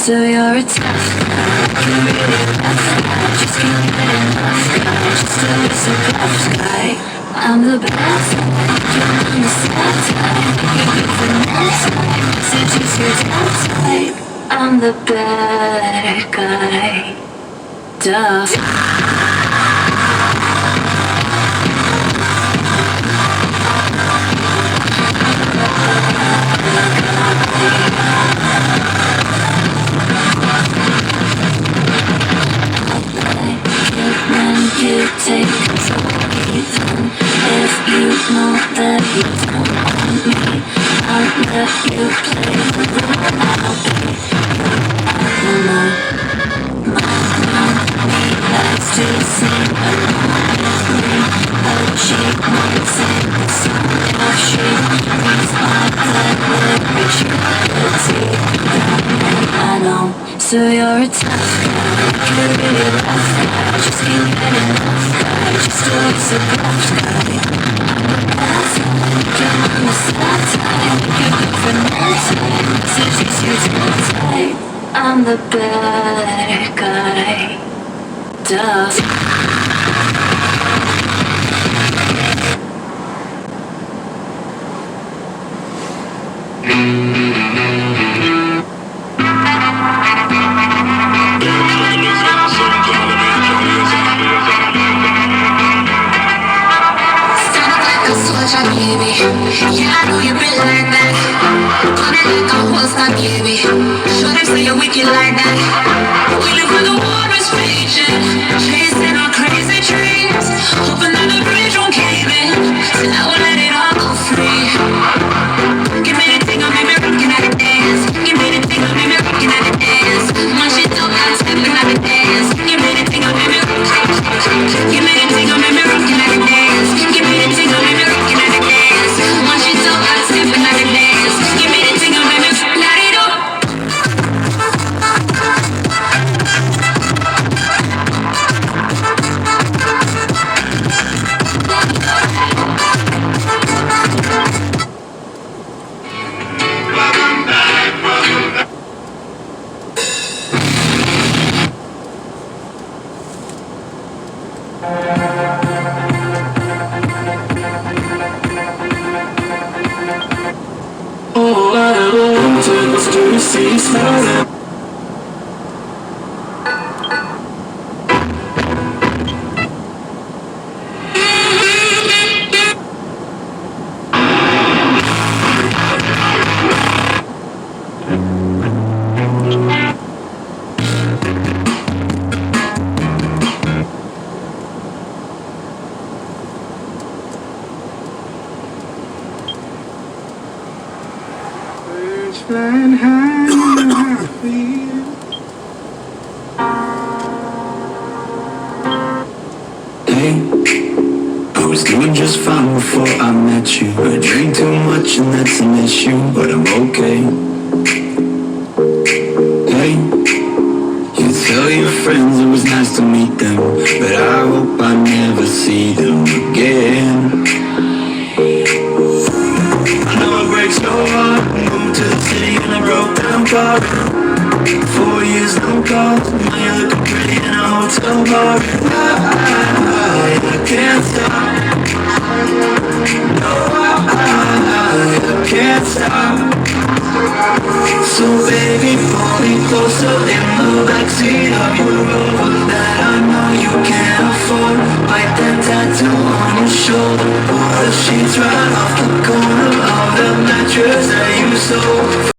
So you're a tough guy, you really rough guy. Just can't get enough guy, just a tough guy. I'm the bad side, you're on the sad side. You're good for night side, so choose your dark side. I'm the bad guy, duh. You take control even if you know that you don't want me. I'll let you play the role. I'll be your animal. He likes to sing along with me, but she won't sing the song if she reads all the lyrics. You could see that I know. So you're a tough guy, you're really rough guy. Just can't get enough guy, just always a rough guy. I'm the bad side, you're on the sad side. You're good for night time, so choose your dark side. I'm the bad guy, duh. Baby, yeah, I know you been like that. Put it like a whole baby. Show them say you're wicked like that. Waiting for the war is raging, chasing our crazy dreams, hoping that the bridge won't cave in. So now we'll let it all go free. Give me the thing, I made me rockin' at the dance. Give me the thing, I made me rockin' at the dance. Once you do, I'm stepping at the dance. Give me the thing, I made me rockin'. Give me the thing, I made me rockin' at the dance. Give me the thing, I made me rockin' at the dance. Once you do, I'm stepping at the dance. Give me the thing, I made me light it up. Flying high in my feet. Hey, I was doing just fine before I met you. I drink too much and that's an issue, but I'm okay. Hey, you tell your friends it was nice to meet them, but I hope I never see them again. I know it breaks your heart. Moved to the city in a broke down car. 4 years, no calls. Now you're looking pretty in a hotel bar. I can't stop. No, I can't stop. So baby, pull me closer in the backseat of your Rover that I know you can't afford. Bite that tattoo on your shoulder. Pour the sheets right off the corner of the mattress that you sold.